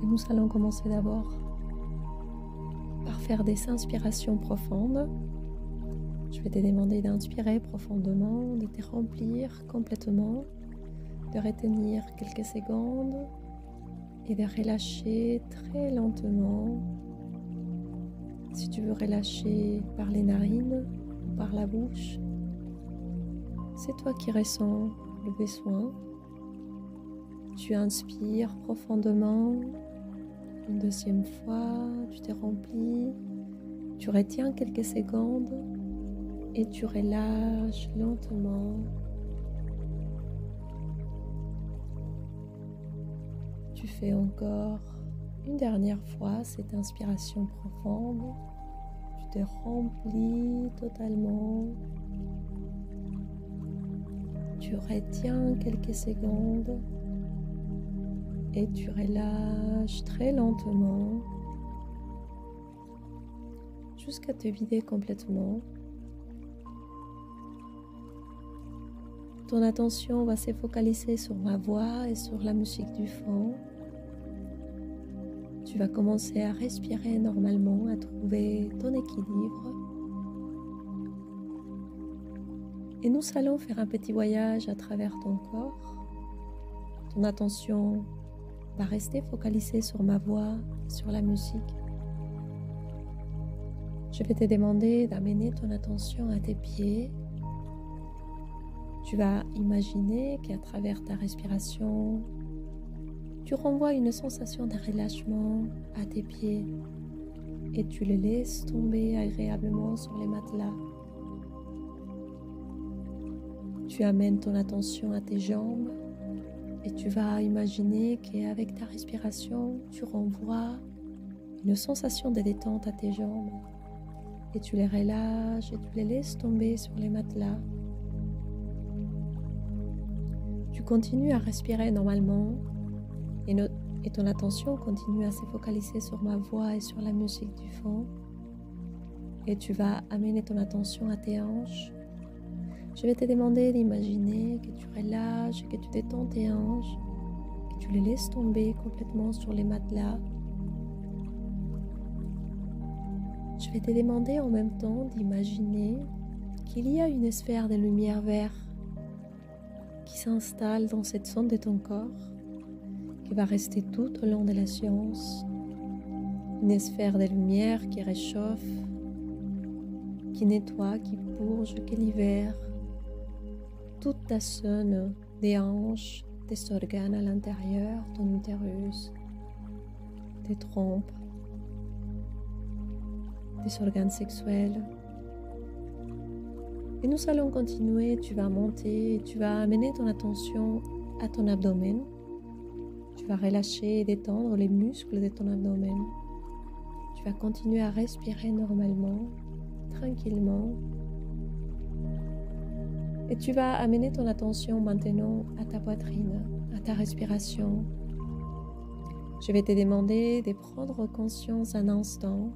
Et nous allons commencer d'abord par faire des inspirations profondes. Je vais te demander d'inspirer profondément, de te remplir complètement, de retenir quelques secondes et de relâcher très lentement. Si tu veux relâcher par les narines ou par la bouche, c'est toi qui ressens le besoin. Tu inspires profondément. Une deuxième fois, tu te remplis. Tu retiens quelques secondes et tu relâches lentement. Tu fais encore une dernière fois cette inspiration profonde. Tu te remplis totalement. Tu retiens quelques secondes et tu relâches très lentement jusqu'à te vider complètement. Ton attention va se focaliser sur ma voix et sur la musique du fond. Tu vas commencer à respirer normalement, à trouver ton équilibre. Et nous allons faire un petit voyage à travers ton corps. Ton attention va rester focalisée sur ma voix, sur la musique. Je vais te demander d'amener ton attention à tes pieds. Tu vas imaginer qu'à travers ta respiration, tu renvoies une sensation de relâchement à tes pieds et tu les laisses tomber agréablement sur les matelas. Tu amènes ton attention à tes jambes et tu vas imaginer qu'avec ta respiration, tu renvoies une sensation de détente à tes jambes et tu les relâches et tu les laisses tomber sur les matelas. Tu continues à respirer normalement et ton attention continue à se focaliser sur ma voix et sur la musique du fond. Et tu vas amener ton attention à tes hanches. Je vais te demander d'imaginer que tu relâches, que tu détends tes hanches, que tu les laisses tomber complètement sur les matelas. Je vais te demander en même temps d'imaginer qu'il y a une sphère de lumière verte qui s'installe dans cette zone de ton corps, qui va rester tout au long de la séance. Une sphère de lumière qui réchauffe, qui nettoie, qui purge, qui libère toute ta zone des hanches, tes organes à l'intérieur, ton utérus, tes trompes, tes organes sexuels. Et nous allons continuer, tu vas monter, tu vas amener ton attention à ton abdomen. Tu vas relâcher et détendre les muscles de ton abdomen. Tu vas continuer à respirer normalement, tranquillement. Et tu vas amener ton attention maintenant à ta poitrine, à ta respiration. Je vais te demander de prendre conscience un instant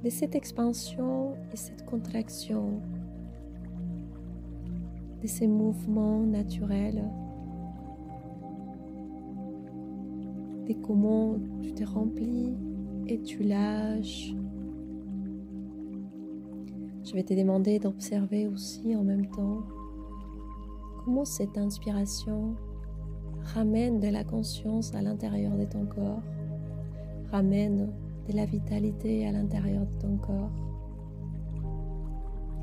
de cette expansion et cette contraction, de ces mouvements naturels, de comment tu te remplis et tu lâches. Je vais te demander d'observer aussi en même temps comment cette inspiration ramène de la conscience à l'intérieur de ton corps, ramène de la vitalité à l'intérieur de ton corps.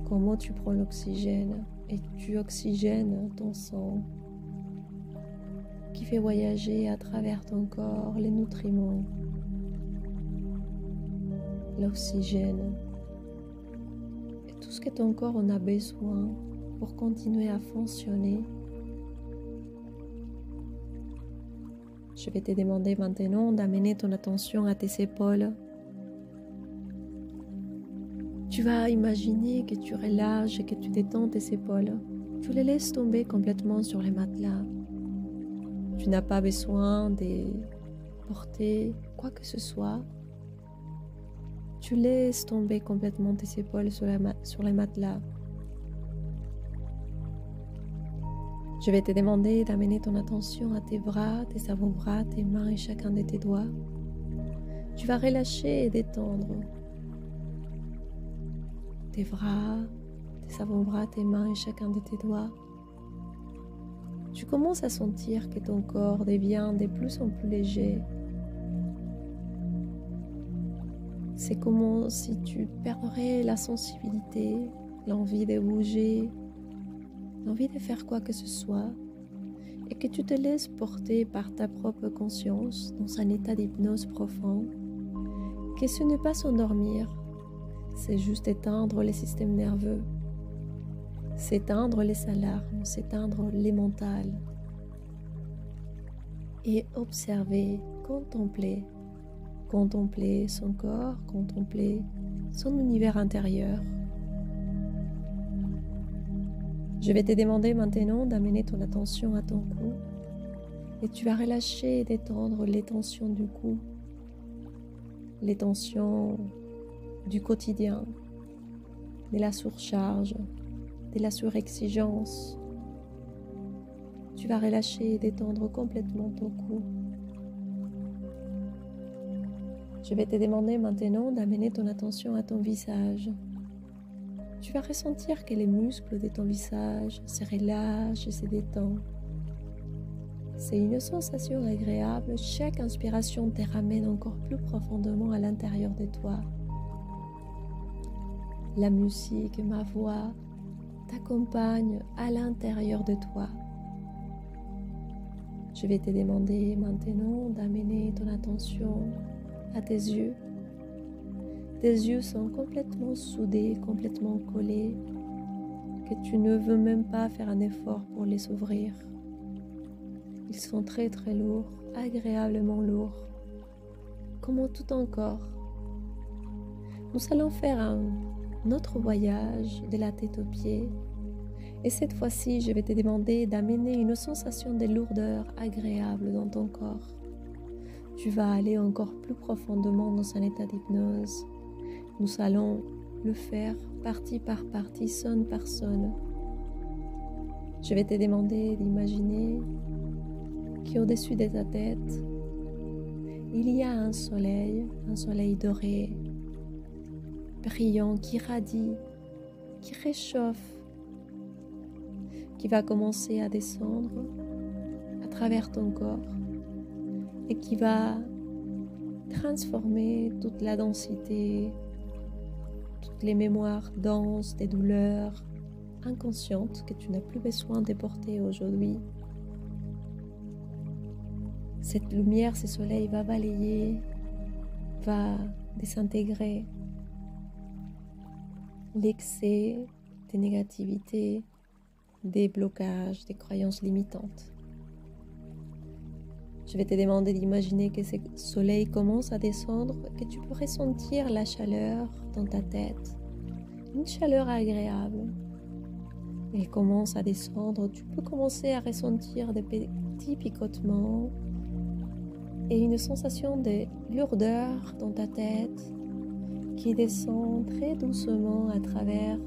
Comment tu prends l'oxygène et tu oxygènes ton sang qui fait voyager à travers ton corps les nutriments, l'oxygène et tout ce que ton corps en a besoin pour continuer à fonctionner. Je vais te demander maintenant d'amener ton attention à tes épaules. Tu vas imaginer que tu relâches et que tu détends tes épaules. Tu les laisses tomber complètement sur les matelas. Tu n'as pas besoin de porter quoi que ce soit. Tu laisses tomber complètement tes épaules sur les matelas. Je vais te demander d'amener ton attention à tes bras, tes avant-bras, tes mains et chacun de tes doigts. Tu vas relâcher et détendre tes bras, tes avant-bras, tes mains et chacun de tes doigts. Tu commences à sentir que ton corps devient de plus en plus léger. C'est comme si tu perdrais la sensibilité, l'envie de bouger, l'envie de faire quoi que ce soit, et que tu te laisses porter par ta propre conscience dans un état d'hypnose profond, que ce n'est pas s'endormir, c'est juste éteindre les systèmes nerveux, s'éteindre les alarmes, s'éteindre les mentales, et observer, contempler son corps, contempler son univers intérieur. Je vais te demander maintenant d'amener ton attention à ton cou et tu vas relâcher et détendre les tensions du cou, les tensions du quotidien, de la surcharge, de la surexigence. Tu vas relâcher et détendre complètement ton cou. Je vais te demander maintenant d'amener ton attention à ton visage. Tu vas ressentir que les muscles de ton visage se relâchent et se détendent. C'est une sensation agréable. Chaque inspiration te ramène encore plus profondément à l'intérieur de toi. La musique, ma voix, t'accompagne à l'intérieur de toi. Je vais te demander maintenant d'amener ton attention à tes yeux. Tes yeux sont complètement soudés, complètement collés, que tu ne veux même pas faire un effort pour les ouvrir. Ils sont très très lourds, agréablement lourds, comme tout ton corps. Nous allons faire un autre voyage de la tête aux pieds. Et cette fois-ci, je vais te demander d'amener une sensation de lourdeur agréable dans ton corps. Tu vas aller encore plus profondément dans un état d'hypnose. Nous allons le faire partie par partie, sonne par sonne. Je vais te demander d'imaginer qu'au-dessus de ta tête, il y a un soleil doré, brillant, qui radie, qui réchauffe, qui va commencer à descendre à travers ton corps et qui va transformer toute la densité, toutes les mémoires denses des douleurs inconscientes que tu n'as plus besoin de porter aujourd'hui. Cette lumière, ce soleil va balayer, va désintégrer l'excès des négativités, des blocages, des croyances limitantes. Je vais te demander d'imaginer que ce soleil commence à descendre, que tu peux ressentir la chaleur dans ta tête, une chaleur agréable. Elle commence à descendre, tu peux commencer à ressentir des petits picotements et une sensation de lourdeur dans ta tête qui descend très doucement à travers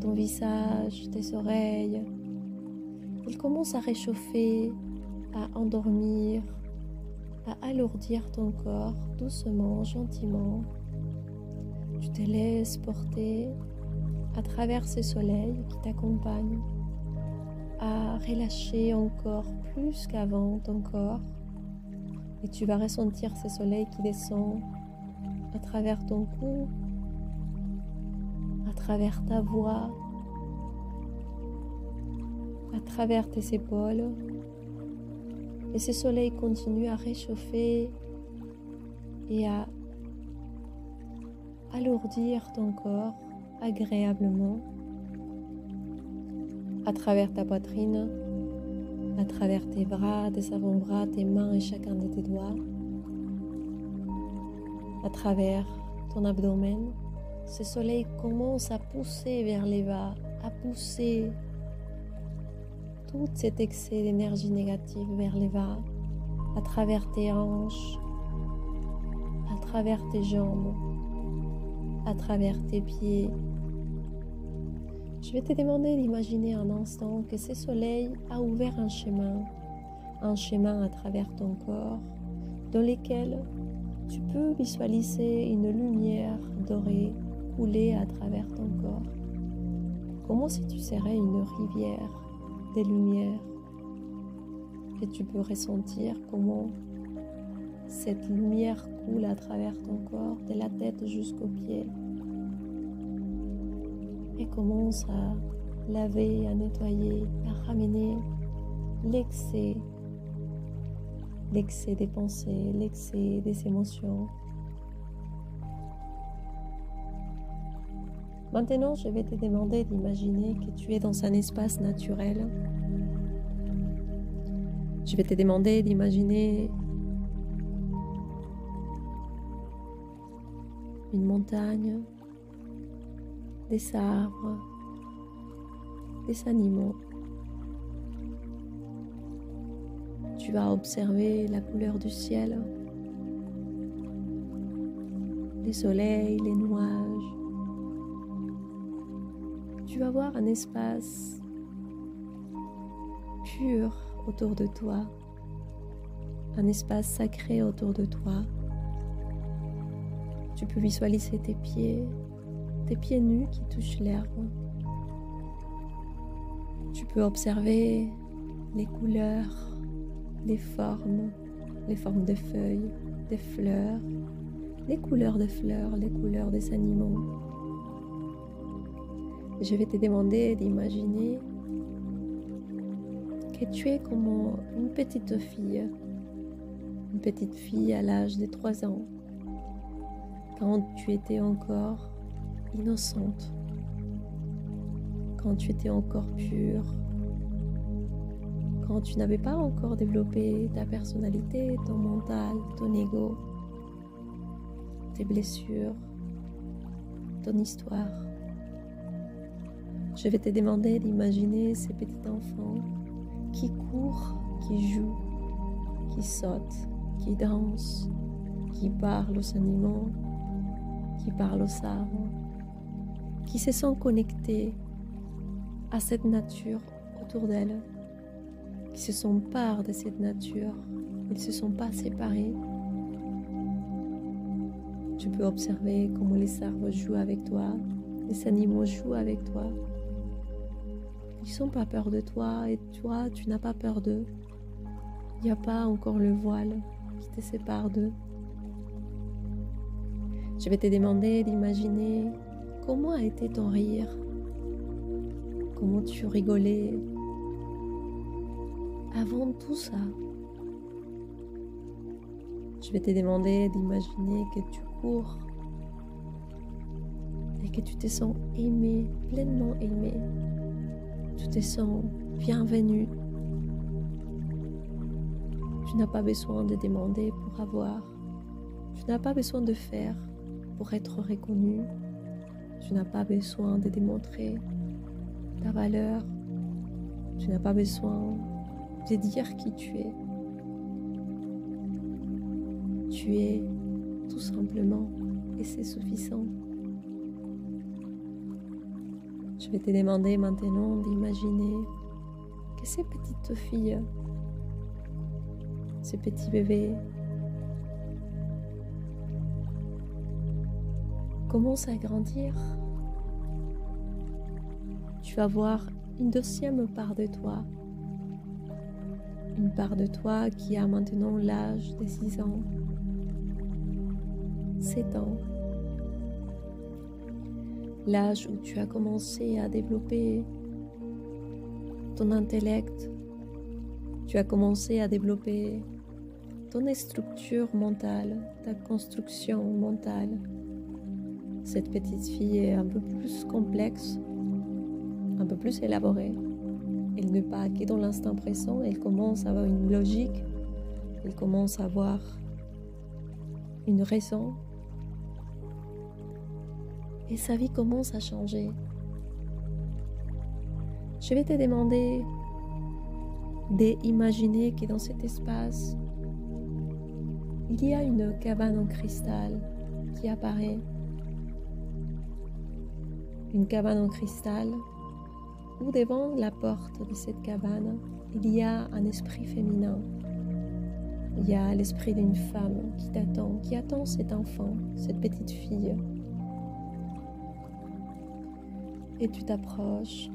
ton visage, tes oreilles. Elle commence à réchauffer, à endormir, à alourdir ton corps doucement, gentiment. Tu te laisses porter à travers ce soleil qui t'accompagne, à relâcher encore plus qu'avant ton corps. Et tu vas ressentir ce soleil qui descend à travers ton cou, à travers ta voix, à travers tes épaules. Et ce soleil continue à réchauffer et à alourdir ton corps agréablement à travers ta poitrine, à travers tes bras, tes avant-bras, tes mains et chacun de tes doigts, à travers ton abdomen. Ce soleil commence à pousser vers les bas, à pousser tout cet excès d'énergie négative vers les bas, à travers tes hanches, à travers tes jambes, à travers tes pieds. Je vais te demander d'imaginer un instant que ce soleil a ouvert un chemin à travers ton corps, dans lequel tu peux visualiser une lumière dorée couler à travers ton corps, comme si tu serais une rivière de lumière, et tu peux ressentir comment cette lumière coule à travers ton corps, de la tête jusqu'aux pieds, et commence à laver, à nettoyer, à ramener l'excès des pensées, l'excès des émotions. Maintenant, je vais te demander d'imaginer que tu es dans un espace naturel. Je vais te demander d'imaginer une montagne, des arbres, des animaux. Tu vas observer la couleur du ciel, les soleils, les nuages. Tu vas voir un espace pur autour de toi, un espace sacré autour de toi. Tu peux visualiser tes pieds nus qui touchent l'herbe. Tu peux observer les couleurs, les formes de feuilles, des fleurs, les couleurs des fleurs, les couleurs des animaux. Je vais te demander d'imaginer que tu es comme une petite fille à l'âge de 3 ans, quand tu étais encore innocente, quand tu étais encore pure, quand tu n'avais pas encore développé ta personnalité, ton mental, ton ego, tes blessures, ton histoire. Je vais te demander d'imaginer ces petits enfants qui courent, qui jouent, qui sautent, qui dansent, qui parlent aux animaux, qui parlent aux arbres, qui se sont connectés à cette nature autour d'elles, qui se sont part de cette nature, ils ne se sont pas séparés. Tu peux observer comment les arbres jouent avec toi, les animaux jouent avec toi. Ils n'ont pas peur de toi et toi, tu n'as pas peur d'eux. Il n'y a pas encore le voile qui te sépare d'eux. Je vais te demander d'imaginer comment a été ton rire, comment tu rigolais avant tout ça. Je vais te demander d'imaginer que tu cours et que tu te sens aimé, pleinement aimé. Tu te sens bienvenue. Tu n'as pas besoin de demander pour avoir. Tu n'as pas besoin de faire pour être reconnu. Tu n'as pas besoin de démontrer ta valeur. Tu n'as pas besoin de dire qui tu es. Tu es tout simplement et c'est suffisant. Je vais te demander maintenant d'imaginer que ces petites filles, ces petits bébés, commencent à grandir. Tu vas voir une deuxième part de toi. Une part de toi qui a maintenant l'âge de 6 ans, 7 ans. L'âge où tu as commencé à développer ton intellect, tu as commencé à développer ton structure mentale, ta construction mentale. Cette petite fille est un peu plus complexe, un peu plus élaborée. Elle n'est pas que dans l'instant présent, elle commence à avoir une logique, elle commence à avoir une raison. Et sa vie commence à changer. Je vais te demander d'imaginer que dans cet espace, il y a une cabane en cristal qui apparaît. Une cabane en cristal où devant la porte de cette cabane, il y a un esprit féminin. Il y a l'esprit d'une femme qui attend cet enfant, cette petite fille. Et tu t'approches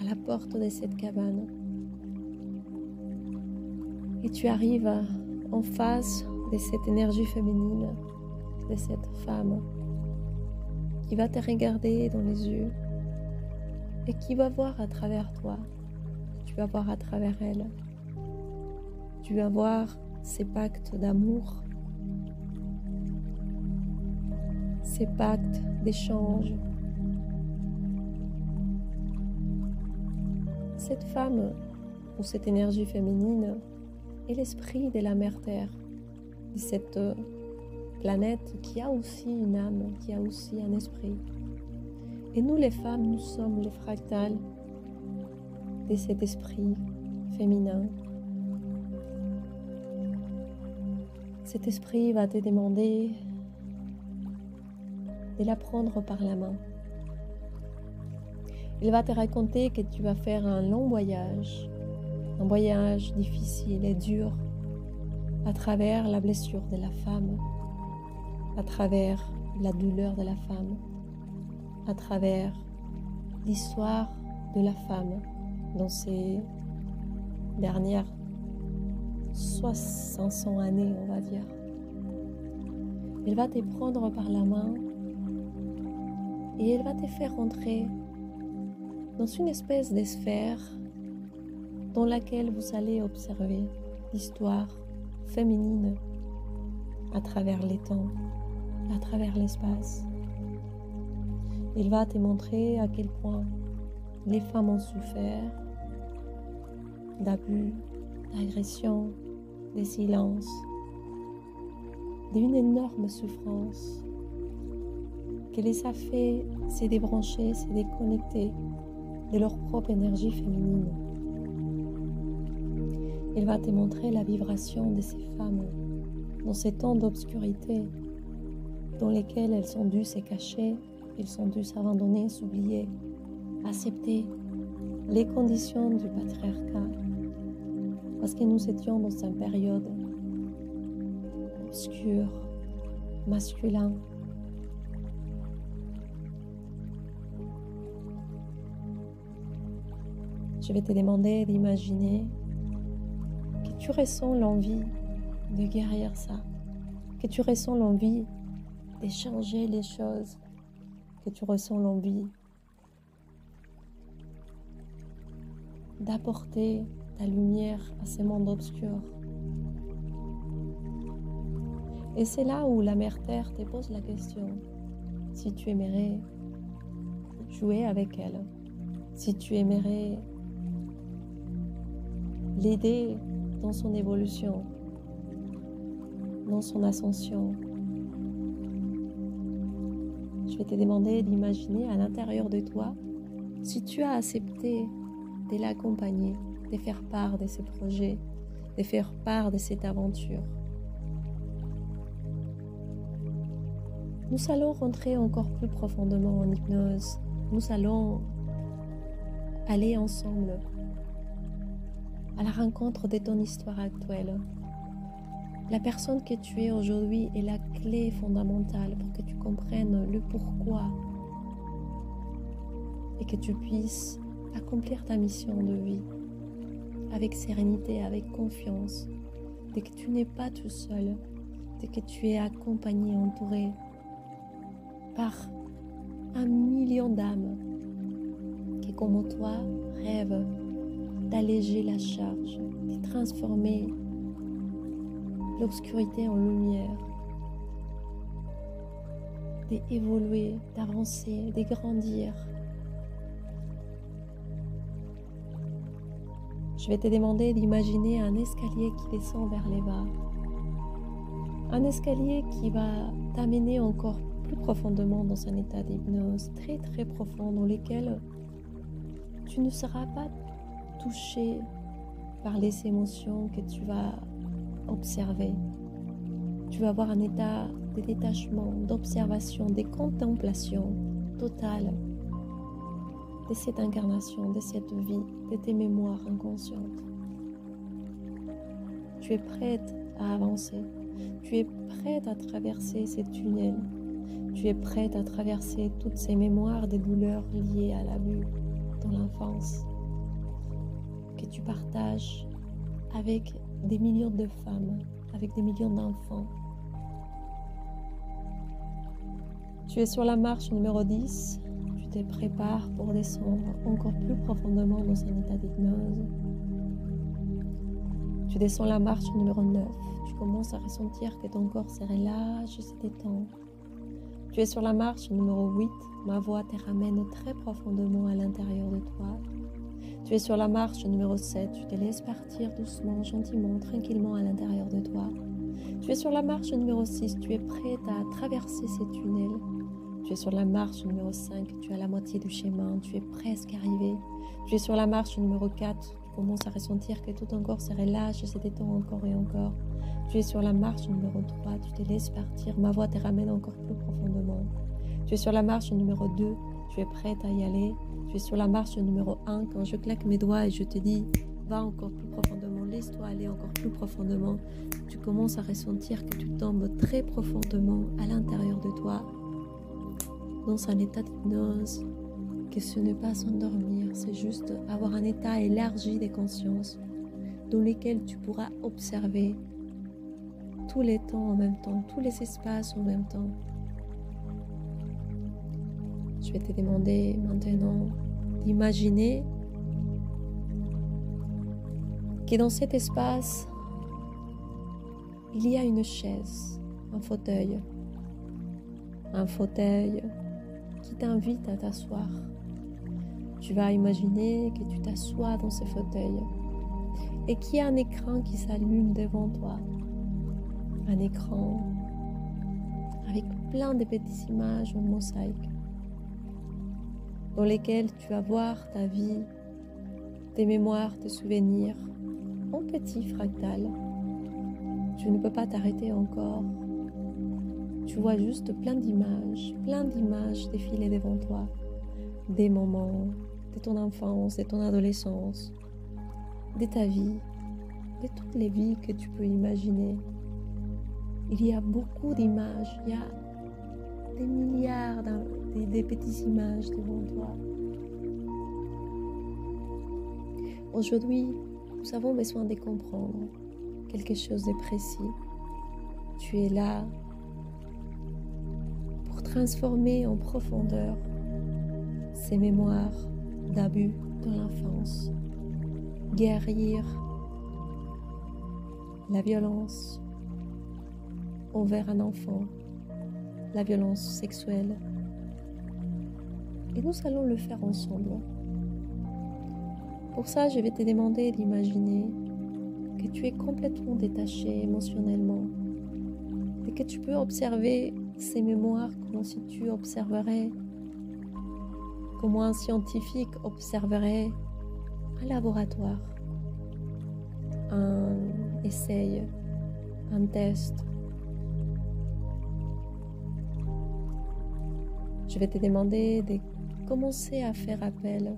à la porte de cette cabane. Et tu arrives en face de cette énergie féminine, de cette femme qui va te regarder dans les yeux et qui va voir à travers toi. Tu vas voir à travers elle. Tu vas voir ces pactes d'amour, ces pactes d'échange. Cette femme ou cette énergie féminine est l'esprit de la mère Terre, de cette planète qui a aussi une âme, qui a aussi un esprit. Et nous les femmes, nous sommes les fractales de cet esprit féminin. Cet esprit va te demander de la prendre par la main. Il va te raconter que tu vas faire un voyage difficile et dur à travers la blessure de la femme, à travers la douleur de la femme, à travers l'histoire de la femme dans ces dernières 500 années, on va dire. Elle va te prendre par la main et elle va te faire entrer dans une espèce de sphère dans laquelle vous allez observer l'histoire féminine à travers les temps, à travers l'espace. Il va te montrer à quel point les femmes ont souffert d'abus, d'agression, de silence, d'une énorme souffrance qui les a fait se débrancher, se déconnecter de leur propre énergie féminine. Il va te montrer la vibration de ces femmes dans ces temps d'obscurité dans lesquels elles ont dû se cacher, elles ont dû s'abandonner, s'oublier, accepter les conditions du patriarcat parce que nous étions dans une période obscure, masculine. Je vais te demander d'imaginer que tu ressens l'envie de guérir ça, que tu ressens l'envie de changer les choses, que tu ressens l'envie d'apporter ta lumière à ce monde obscur. Et c'est là où la Mère Terre te pose la question, si tu aimerais jouer avec elle, si tu aimerais l'aider dans son évolution, dans son ascension. Je vais te demander d'imaginer à l'intérieur de toi si tu as accepté de l'accompagner, de faire part de ses projets, de faire part de cette aventure. Nous allons rentrer encore plus profondément en hypnose. Nous allons aller ensemble à la rencontre de ton histoire actuelle. La personne que tu es aujourd'hui est la clé fondamentale pour que tu comprennes le pourquoi et que tu puisses accomplir ta mission de vie avec sérénité, avec confiance, et que tu n'es pas tout seul, et que tu es accompagné, entouré par 1 million d'âmes qui, comme toi, rêvent d'alléger la charge, de transformer l'obscurité en lumière, d'évoluer, d'avancer, de grandir. Je vais te demander d'imaginer un escalier qui descend vers les bas. Un escalier qui va t'amener encore plus profondément dans un état d'hypnose très très profond dans lequel tu ne seras pas touché par les émotions que tu vas observer. Tu vas avoir un état de détachement, d'observation, de contemplation totale de cette incarnation, de cette vie, de tes mémoires inconscientes. Tu es prête à avancer. Tu es prête à traverser ces tunnels. Tu es prête à traverser toutes ces mémoires des douleurs liées à l'abus dans l'enfance que tu partages avec des millions de femmes, avec des millions d'enfants. Tu es sur la marche numéro 10. Tu te prépares pour descendre encore plus profondément dans un état d'hypnose. Tu descends la marche numéro 9. Tu commences à ressentir que ton corps se relâche et se détend. Tu es sur la marche numéro 8. Ma voix te ramène très profondément à l'intérieur de toi. Tu es sur la marche numéro 7. Tu te laisses partir doucement, gentiment, tranquillement à l'intérieur de toi. Tu es sur la marche numéro 6. Tu es prête à traverser ces tunnels. Tu es sur la marche numéro 5. Tu es à la moitié du chemin. Tu es presque arrivé. Tu es sur la marche numéro 4. Tu commences à ressentir que tout ton corps se relâche et se détend encore et encore. Tu es sur la marche numéro 3. Tu te laisses partir. Ma voix te ramène encore plus profondément. Tu es sur la marche numéro 2. Tu es prête à y aller. Tu es sur la marche numéro 1. Quand je claque mes doigts et je te dis « Va encore plus profondément, laisse-toi aller encore plus profondément », tu commences à ressentir que tu tombes très profondément à l'intérieur de toi, dans un état d'hypnose, que ce n'est pas s'endormir, c'est juste avoir un état élargi de conscience dans lequel tu pourras observer tous les temps en même temps, tous les espaces en même temps. Je vais te demander maintenant d'imaginer que dans cet espace, il y a une chaise, un fauteuil qui t'invite à t'asseoir. Tu vas imaginer que tu t'assois dans ce fauteuil et qu'il y a un écran qui s'allume devant toi. Un écran avec plein de petites images en mosaïque dans lesquelles tu vas voir ta vie, tes mémoires, tes souvenirs en petits fractales. Tu ne peux pas t'arrêter encore. Tu vois juste plein d'images défiler devant toi. Des moments de ton enfance, de ton adolescence, de ta vie, de toutes les vies que tu peux imaginer. Il y a beaucoup d'images, il y a des milliards de petites images devant toi. Aujourd'hui, nous avons besoin de comprendre quelque chose de précis. Tu es là pour transformer en profondeur ces mémoires d'abus dans l'enfance, guérir la violence envers un enfant, la violence sexuelle. Et nous allons le faire ensemble. Pour ça, je vais te demander d'imaginer que tu es complètement détaché émotionnellement et que tu peux observer ces mémoires comme si tu observerais, comme un scientifique observerait un laboratoire, un essai, un test. Je vais te demander de commencer à faire appel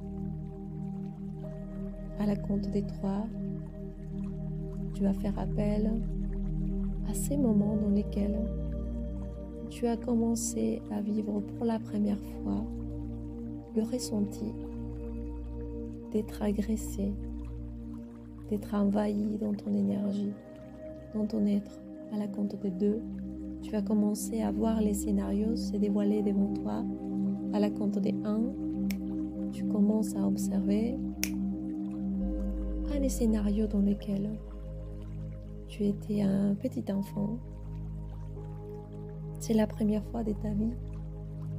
à la compte des 3. Tu vas faire appel à ces moments dans lesquels tu as commencé à vivre pour la première fois le ressenti d'être agressé, d'être envahi dans ton énergie, dans ton être. À la compte de 2, tu vas commencer à voir les scénarios se dévoiler devant toi. À la compte de 1, tu commences à observer un scénario dans lequel tu étais un petit enfant. C'est la première fois de ta vie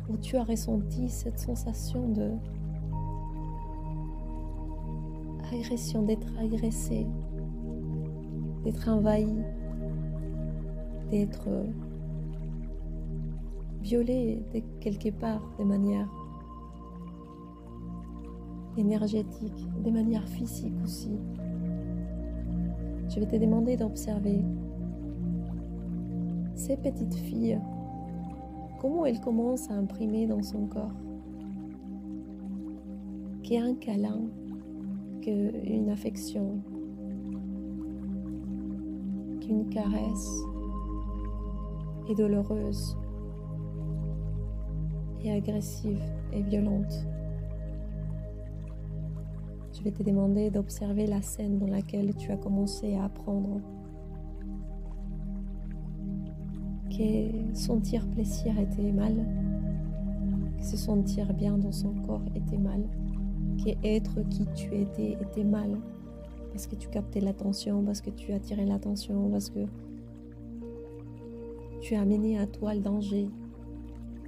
où tu as ressenti cette sensation de agression, d'être agressé, d'être envahi, d'être violé de quelque part de manière énergétique, de manière physique aussi. Je vais te demander d'observer ces petites filles, comment elles commencent à imprimer dans son corps qu'un câlin, qu'une affection, qu'une caresse est douloureuse et agressive et violente. Je vais te demander d'observer la scène dans laquelle tu as commencé à apprendre que sentir plaisir était mal, que se sentir bien dans son corps était mal, qu'être qui tu étais était mal, parce que tu captais l'attention, parce que tu attirais l'attention, parce que tu as amené à toi le danger.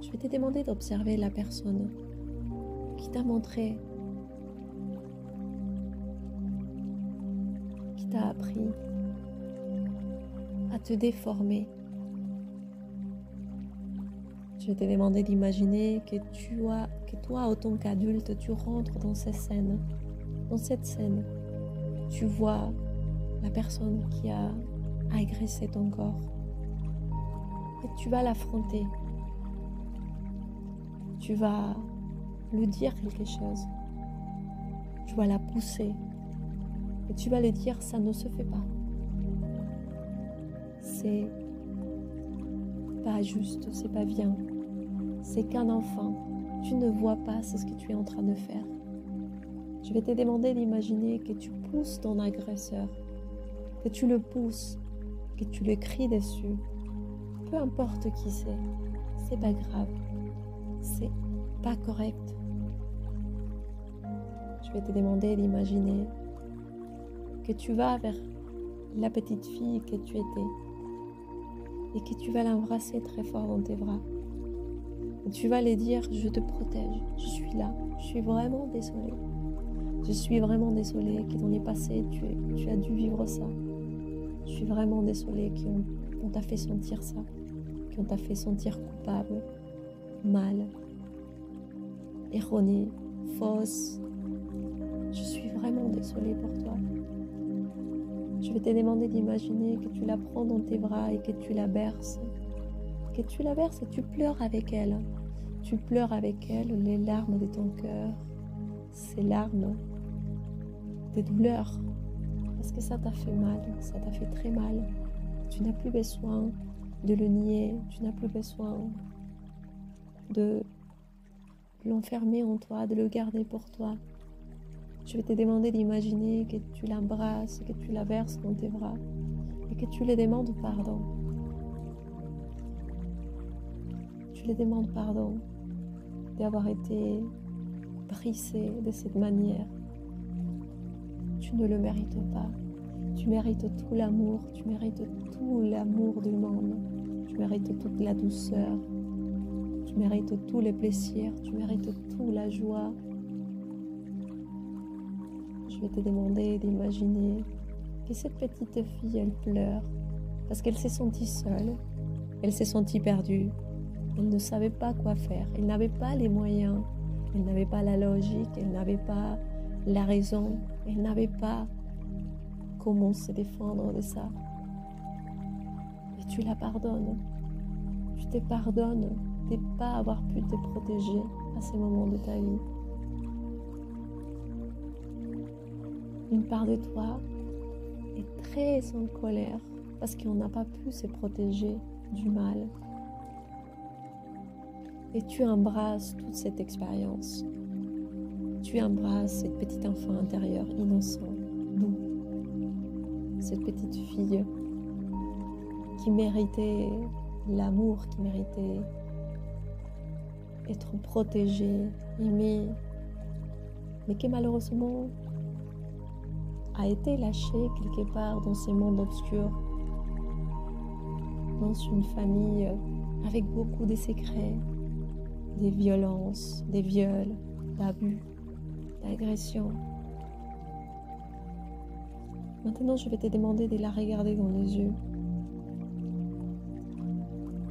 Je vais te demander d'observer la personne qui t'a montré, qui t'a appris à te déformer. Je vais te demander d'imaginer que toi, en tant qu'adulte, tu rentres dans cette scène. Dans cette scène, tu vois la personne qui a agressé ton corps. Et tu vas l'affronter. Tu vas lui dire quelque chose. Tu vas la pousser. Et tu vas lui dire, ça ne se fait pas. C'est pas juste, c'est pas bien. C'est qu'un enfant. Tu ne vois pas ce que tu es en train de faire. Je vais te demander d'imaginer que tu pousses ton agresseur, que tu le pousses, que tu le cries dessus. Peu importe qui c'est pas grave, c'est pas correct. Je vais te demander d'imaginer que tu vas vers la petite fille que tu étais et que tu vas l'embrasser très fort dans tes bras. Et tu vas lui dire, je te protège, je suis là, je suis vraiment désolée. Je suis vraiment désolée que dans le passé, tu as dû vivre ça. Je suis vraiment désolée qu'on t'a fait sentir ça, qu'on t'a fait sentir coupable, mal, erronée, fausse. Je suis vraiment désolée pour toi. Je vais te demander d'imaginer que tu la prends dans tes bras et que tu la berces. Que tu la berces et tu pleures avec elle. Tu pleures avec elle les larmes de ton cœur, ces larmes de douleur. Parce que ça t'a fait mal, ça t'a fait très mal. Tu n'as plus besoin de le nier, tu n'as plus besoin de l'enfermer en toi, de le garder pour toi. Je vais te demander d'imaginer que tu l'embrasses, que tu la verses dans tes bras et que tu lui demandes pardon. Tu lui demandes pardon d'avoir été brisé de cette manière. Tu ne le mérites pas. Tu mérites tout l'amour, tu mérites tout l'amour du monde. Tu mérites toute la douceur. Tu mérites tous les plaisirs, tu mérites toute la joie. Je vais te demander d'imaginer que cette petite fille, elle pleure parce qu'elle s'est sentie seule, elle s'est sentie perdue, elle ne savait pas quoi faire, elle n'avait pas les moyens, elle n'avait pas la logique, elle n'avait pas la raison, elle n'avait pas comment se défendre de ça. Et tu la pardonnes, tu te pardonnes de ne pas avoir pu te protéger à ces moments de ta vie. Une part de toi est très en colère parce qu'on n'a pas pu se protéger du mal. Et tu embrasses toute cette expérience. Tu embrasses cette petite enfant intérieur innocent, doux. Cette petite fille qui méritait l'amour, qui méritait être protégée, aimée, mais qui malheureusement a été lâchée quelque part dans ces mondes obscurs, dans une famille avec beaucoup de secrets, des violences, des viols, d'abus, d'agressions. Maintenant, je vais te demander de la regarder dans les yeux.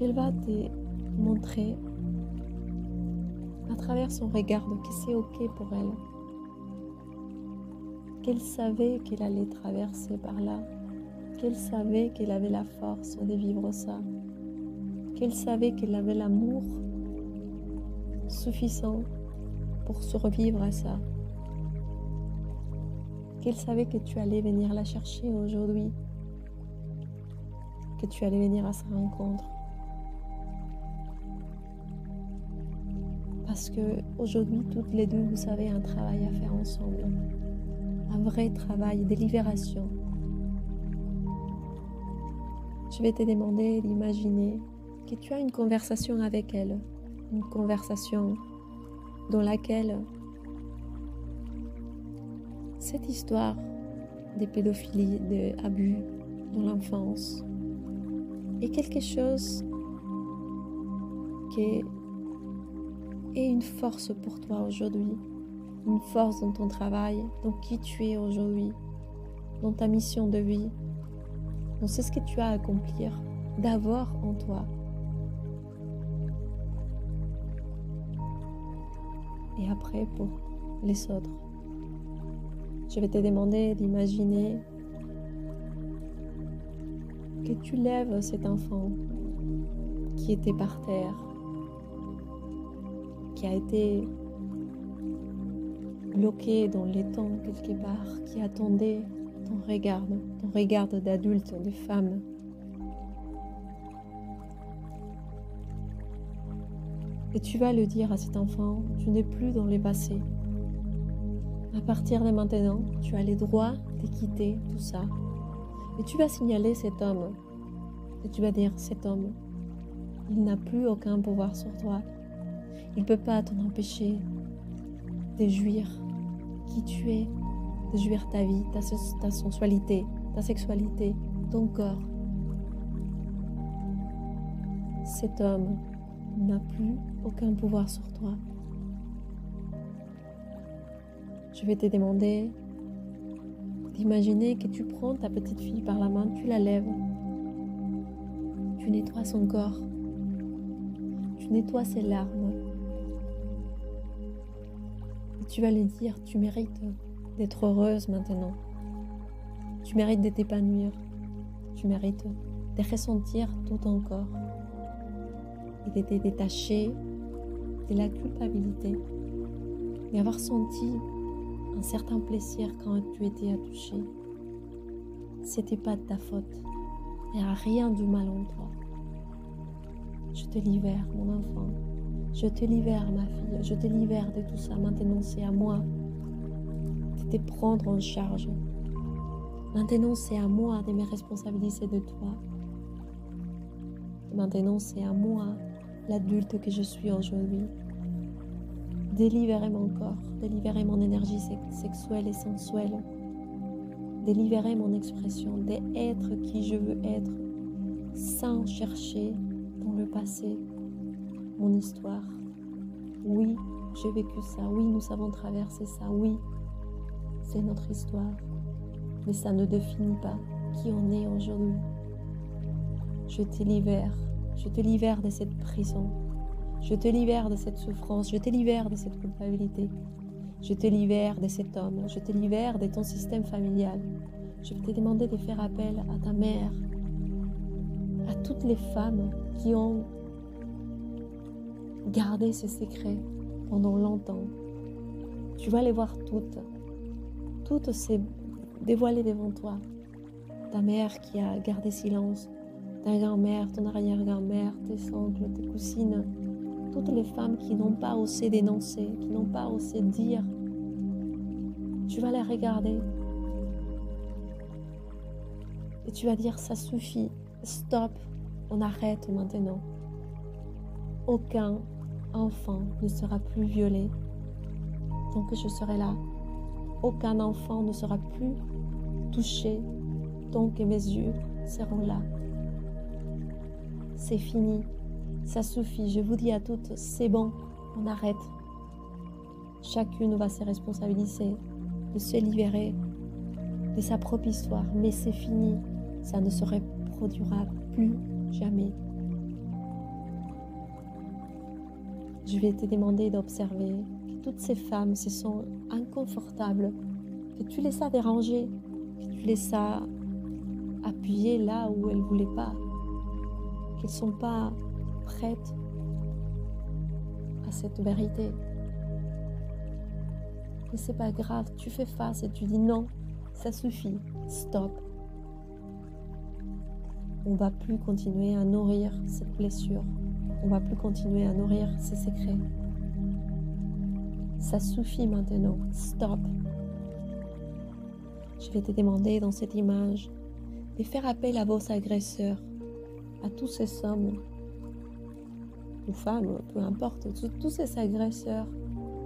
Elle va te montrer à travers son regard que c'est ok pour elle, qu'elle savait qu'elle allait traverser par là, qu'elle savait qu'elle avait la force de vivre ça, qu'elle savait qu'elle avait l'amour suffisant pour survivre à ça, qu'elle savait que tu allais venir la chercher aujourd'hui, que tu allais venir à sa rencontre. Parce que aujourd'hui, toutes les deux, vous avez un travail à faire ensemble. Un vrai travail de libération. Je vais te demander d'imaginer que tu as une conversation avec elle. Une conversation dans laquelle cette histoire de pédophilie, d'abus dans l'enfance est quelque chose qui est une force pour toi aujourd'hui, une force dans ton travail, dans qui tu es aujourd'hui, dans ta mission de vie. Donc c'est ce que tu as à accomplir d'abord en toi. Et après pour les autres. Je vais te demander d'imaginer que tu lèves cet enfant qui était par terre, qui a été bloqué dans les temps quelque part, qui attendait ton regard d'adulte, de femme. Et tu vas le dire à cet enfant, tu n'es plus dans le passé. À partir de maintenant, tu as le droit de quitter tout ça. Et tu vas signaler cet homme. Et tu vas dire, cet homme, il n'a plus aucun pouvoir sur toi. Il ne peut pas t'en empêcher de jouir qui tu es, de jouir ta vie, ta sensualité, ta sexualité, ton corps. Cet homme n'a plus aucun pouvoir sur toi. Je vais te demander d'imaginer que tu prends ta petite fille par la main, tu la lèves, tu nettoies son corps, tu nettoies ses larmes. Et tu vas lui dire, tu mérites d'être heureuse maintenant. Tu mérites de t'épanouir. Tu mérites de ressentir tout ton corps et de te détacher de la culpabilité, d'avoir senti un certain plaisir quand tu étais attouché. C'était pas de ta faute. Il n'y a rien de mal en toi. Je te libère, mon enfant. Je te libère, ma fille. Je te libère de tout ça. Maintenant, c'est à moi de te prendre en charge. Maintenant, c'est à moi de me responsabiliser de toi. Maintenant, c'est à moi, l'adulte que je suis aujourd'hui, de libérer mon corps, de libérer mon énergie sexuelle et sensuelle, de libérer mon expression, d'être qui je veux être, sans chercher dans le passé mon histoire. Oui, j'ai vécu ça, oui, nous avons traversé ça, oui, c'est notre histoire, mais ça ne définit pas qui on est aujourd'hui. Je te libère de cette prison. Je te libère de cette souffrance, je te libère de cette culpabilité. Je te libère de cet homme, je te libère de ton système familial. Je vais te demander de faire appel à ta mère, à toutes les femmes qui ont gardé ce secret pendant longtemps. Tu vas les voir toutes se dévoiler devant toi. Ta mère qui a gardé silence, ta grand-mère, ton arrière-grand-mère, tes oncles, tes cousines, toutes les femmes qui n'ont pas osé dénoncer, qui n'ont pas osé dire. Tu vas les regarder et tu vas dire ça suffit, stop, on arrête maintenant. Aucun enfant ne sera plus violé tant que je serai là. Aucun enfant ne sera plus touché tant que mes yeux seront là. C'est fini, ça suffit, je vous dis à toutes, c'est bon, on arrête. Chacune va se responsabiliser de se libérer de sa propre histoire, mais c'est fini, ça ne se reproduira plus jamais. Je vais te demander d'observer que toutes ces femmes se sont inconfortables, que tu les as dérangées, que tu les as appuyées là où elles ne voulaient pas, qu'elles ne sont pas prêtes à cette vérité. Mais c'est pas grave, tu fais face et tu dis non, Ça suffit, stop. On ne va plus continuer à nourrir cette blessure. On ne va plus continuer à nourrir ces secrets. Ça suffit maintenant, stop. Je vais te demander dans cette image de faire appel à vos agresseurs, à tous ces hommes ou femmes, peu importe, tous ces agresseurs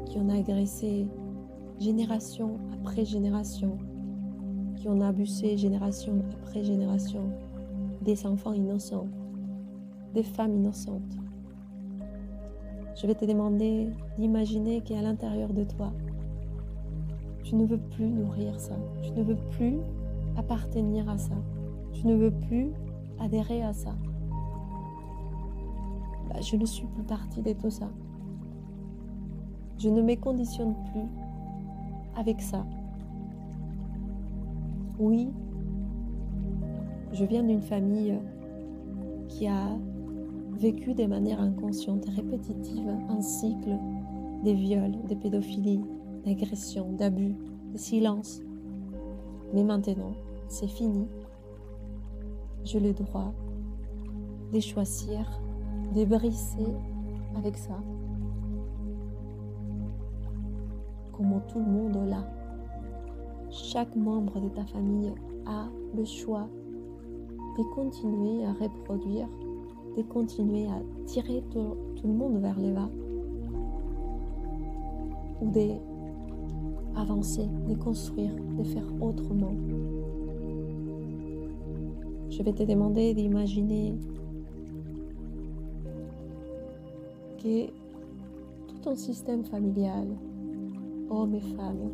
qui ont agressé génération après génération, qui ont abusé génération après génération des enfants innocents, des femmes innocentes. Je vais te demander d'imaginer qu'à l'intérieur de toi, tu ne veux plus nourrir ça, tu ne veux plus appartenir à ça, tu ne veux plus adhérer à ça. Je ne suis plus partie de tout ça. Je ne me conditionne plus avec ça. Oui, je viens d'une famille qui a vécu de manière inconsciente et répétitive un cycle de viols, de pédophilie, d'agression, d'abus, de silence. Mais maintenant, c'est fini. J'ai le droit de choisir, de briser avec ça. Comme tout le monde l'a. Chaque membre de ta famille a le choix de continuer à reproduire, de continuer à tirer tout le monde vers le bas, ou d'avancer, de construire, de faire autrement. Je vais te demander d'imaginer que tout ton système familial, hommes et femmes,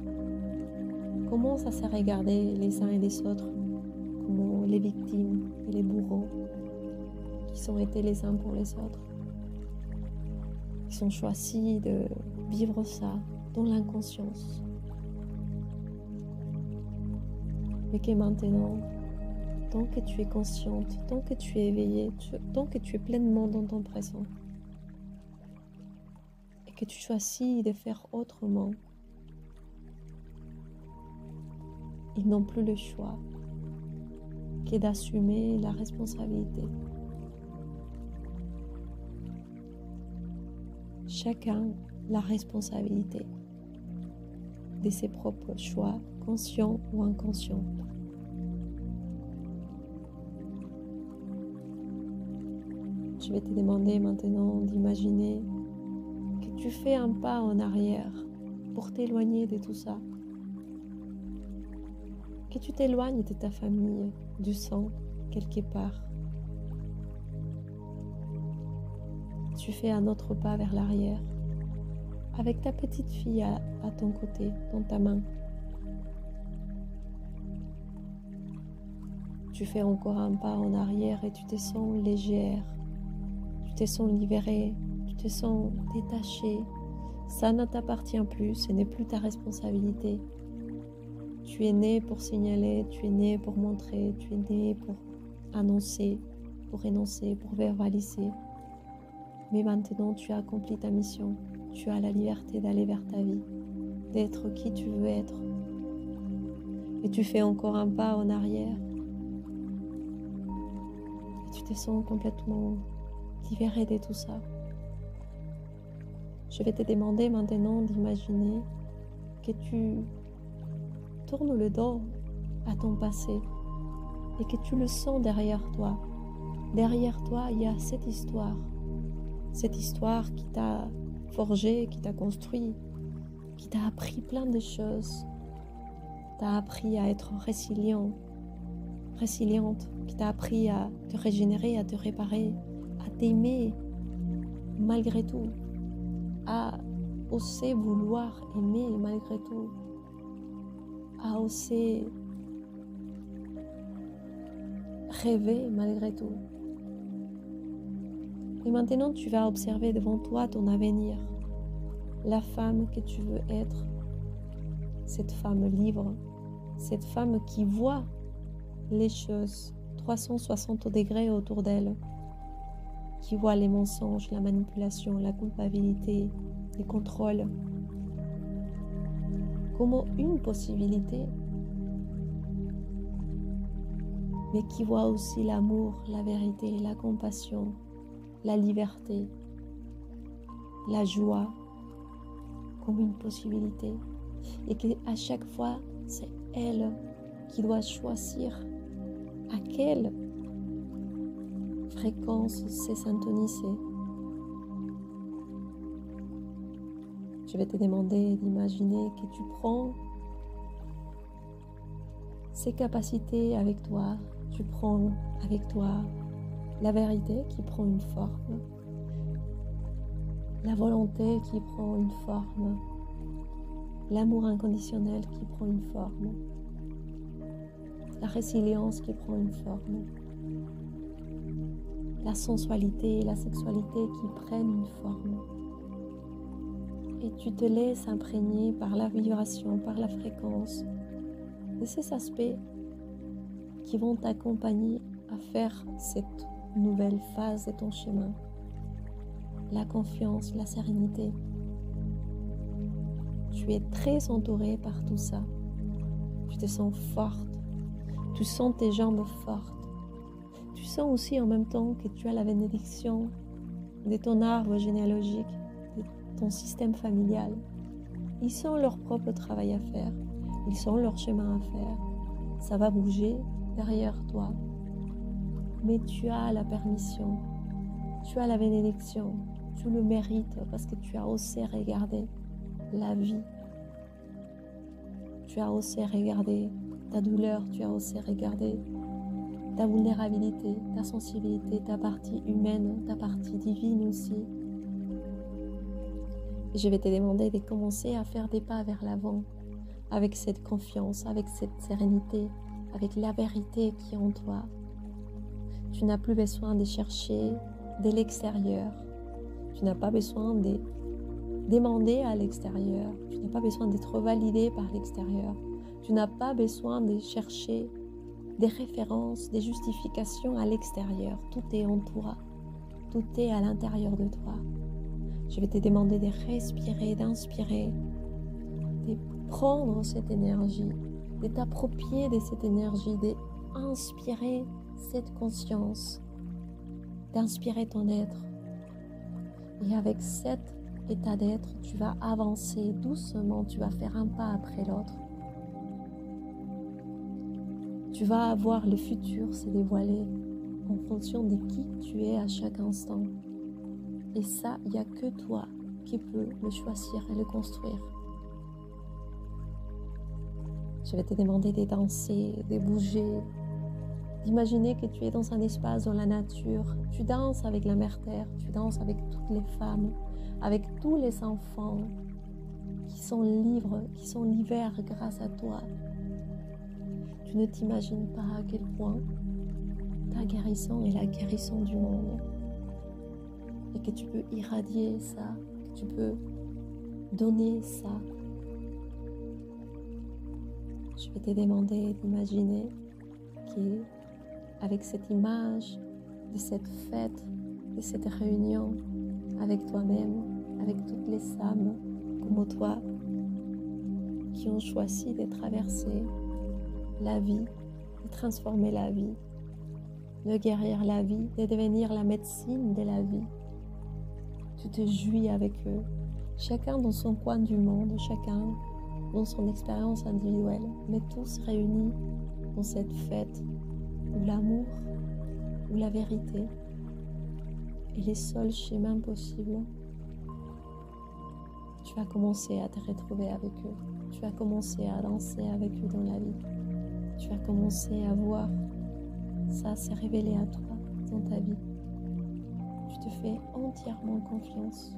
commence à se regarder les uns et les autres comme les victimes et les bourreaux qui sont été les uns pour les autres. Ils ont choisi de vivre ça dans l'inconscience. Mais que maintenant, tant que tu es consciente, tant que tu es éveillée, tant que tu es pleinement dans ton présent, et que tu choisis de faire autrement, ils n'ont plus le choix que d'assumer la responsabilité. Chacun la responsabilité de ses propres choix, conscients ou inconscients. Je vais te demander maintenant d'imaginer que tu fais un pas en arrière pour t'éloigner de tout ça. Que tu t'éloignes de ta famille, du sang, quelque part. Tu fais un autre pas vers l'arrière, avec ta petite fille à ton côté, dans ta main. Tu fais encore un pas en arrière et tu te sens légère, tu te sens libérée, tu te sens détachée. Ça ne t'appartient plus, ce n'est plus ta responsabilité. Tu es né pour signaler, tu es né pour montrer, tu es né pour annoncer, pour énoncer, pour verbaliser. Mais maintenant, tu as accompli ta mission. Tu as la liberté d'aller vers ta vie, d'être qui tu veux être. Et tu fais encore un pas en arrière. Et tu te sens complètement libéré de tout ça. Je vais te demander maintenant d'imaginer que tu tournes le dos à ton passé et que tu le sens derrière toi. Derrière toi, il y a cette histoire qui t'a forgé, qui t'a construit, qui t'a appris plein de choses, t'a appris à être résiliente, qui t'a appris à te régénérer, à te réparer, à t'aimer malgré tout, à oser vouloir aimer malgré tout, à oser rêver malgré tout. Et maintenant, tu vas observer devant toi ton avenir, la femme que tu veux être, cette femme libre, cette femme qui voit les choses 360 degrés autour d'elle, qui voit les mensonges, la manipulation, la culpabilité, les contrôles, comme une possibilité mais qui voit aussi l'amour, la vérité, la compassion, la liberté, la joie comme une possibilité. Et qu'à chaque fois, c'est elle qui doit choisir à quelle fréquence c'est syntoniser. Je vais te demander d'imaginer que tu prends ces capacités avec toi, tu prends avec toi la vérité qui prend une forme, la volonté qui prend une forme, l'amour inconditionnel qui prend une forme, la résilience qui prend une forme, la sensualité et la sexualité qui prennent une forme. Et tu te laisses imprégner par la vibration, par la fréquence de ces aspects qui vont t'accompagner à faire cette nouvelle phase de ton chemin. La confiance, la sérénité. Tu es très entourée par tout ça. Tu te sens forte. Tu sens tes jambes fortes. Tu sens aussi en même temps que tu as la bénédiction de ton arbre généalogique, de ton système familial. Ils ont leur propre travail à faire. Ils ont leur chemin à faire. Ça va bouger derrière toi. Mais tu as la permission. Tu as la bénédiction. Tu le mérites parce que tu as osé regarder la vie. Tu as osé regarder ta douleur. Tu as osé regarder ta vulnérabilité, ta sensibilité, ta partie humaine, ta partie divine aussi. Et je vais te demander de commencer à faire des pas vers l'avant avec cette confiance, avec cette sérénité, avec la vérité qui est en toi. Tu n'as plus besoin de chercher de l'extérieur. Tu n'as pas besoin de demander à l'extérieur. Tu n'as pas besoin d'être validé par l'extérieur. Tu n'as pas besoin de chercher des références, des justifications à l'extérieur. Tout est en toi. Tout est à l'intérieur de toi. Je vais te demander de respirer, d'inspirer, de prendre cette énergie, de t'approprier de cette énergie, d'inspirer cette conscience, d'inspirer ton être. Et avec cet état d'être, tu vas avancer doucement, tu vas faire un pas après l'autre. Tu vas voir le futur se dévoiler en fonction de qui tu es à chaque instant. Et ça, il n'y a que toi qui peux le choisir et le construire. Je vais te demander de danser, de bouger, d'imaginer que tu es dans un espace dans la nature. Tu danses avec la mère terre, tu danses avec toutes les femmes, avec tous les enfants qui sont libres, qui sont libres grâce à toi. Tu ne t'imagines pas à quel point ta guérison est la guérison du monde. Et que tu peux irradier ça, que tu peux donner ça. Je vais te demander d'imaginer qu'avec cette image de cette fête, de cette réunion avec toi-même, avec toutes les âmes comme toi qui ont choisi de traverser la vie, de transformer la vie, de guérir la vie, de devenir la médecine de la vie. Tu te jouis avec eux, chacun dans son coin du monde, chacun dans son expérience individuelle, mais tous réunis dans cette fête où l'amour, où la vérité est les seuls chemins possibles. Tu vas commencer à te retrouver avec eux, tu vas commencer à danser avec eux dans la vie, tu vas commencer à voir ça se révéler à toi dans ta vie. Tu te fais entièrement confiance.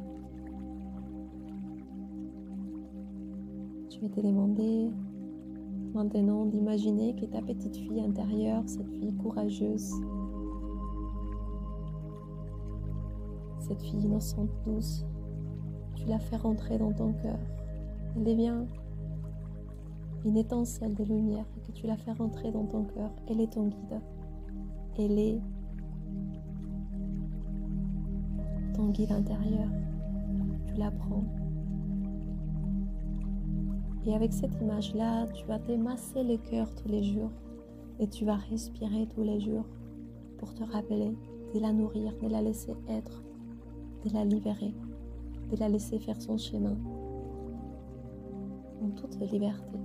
Je vais te demander maintenant d'imaginer que ta petite fille intérieure, cette fille courageuse, cette fille innocente, douce, tu la fais rentrer dans ton cœur. Elle devient une étincelle de lumière et que tu la fais rentrer dans ton cœur. Elle est ton guide. Elle est ton guide intérieur. Tu la prends. Et avec cette image-là, tu vas te masser le cœur tous les jours Et tu vas respirer tous les jours pour te rappeler de la nourrir, de la laisser être, de la libérer, de la laisser faire son chemin en toute liberté.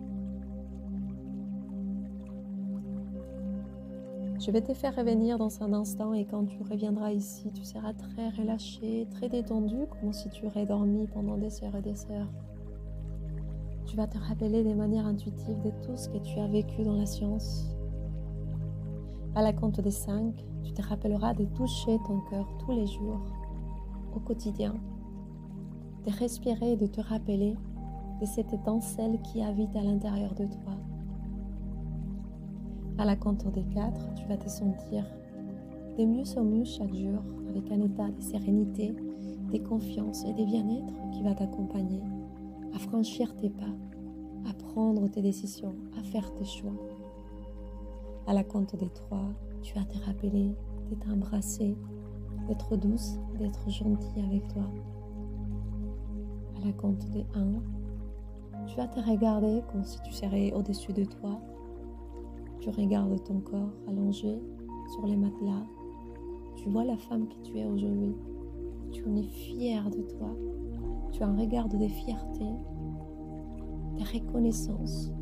Je vais te faire revenir dans un instant et quand tu reviendras ici, tu seras très relâché, très détendu, comme si tu aurais dormi pendant des heures et des heures. Tu vas te rappeler de manière intuitive de tout ce que tu as vécu dans la science. À la compte des 5, tu te rappelleras de toucher ton cœur tous les jours, au quotidien, de respirer et de te rappeler de cette étincelle qui habite à l'intérieur de toi. À la compte des 4, tu vas te sentir de mieux en mieux chaque jour avec un état de sérénité, de confiance et de bien-être qui va t'accompagner à franchir tes pas, à prendre tes décisions, à faire tes choix. À la compte des 3, tu vas te rappeler de t'embrasser, d'être douce, d'être gentille avec toi. À la compte des 1, tu vas te regarder comme si tu serais au-dessus de toi. Tu regardes ton corps allongé sur les matelas. Tu vois la femme que tu es aujourd'hui. Tu en es fière de toi. Tu as un regard de fierté, de reconnaissance.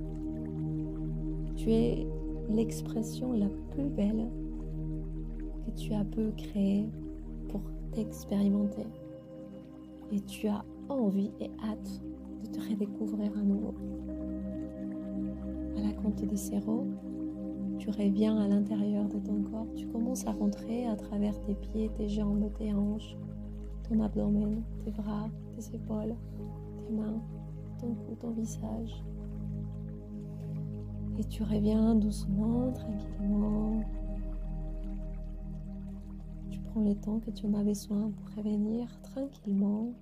Tu es l'expression la plus belle que tu as pu créer pour t'expérimenter. Et tu as envie et hâte de te redécouvrir à nouveau. À la compte des 0, tu reviens à l'intérieur de ton corps. Tu commences à rentrer à travers tes pieds, tes jambes, tes hanches, ton abdomen, tes bras, tes épaules, tes mains, ton cou, ton visage. Et tu reviens doucement, tranquillement. Tu prends le temps que tu en as besoin pour revenir tranquillement.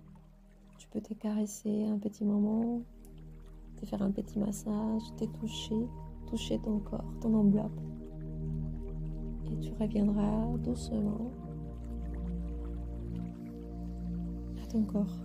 Tu peux te caresser un petit moment, te faire un petit massage, te toucher ton corps, ton enveloppe. Et tu reviendras doucement à ton corps.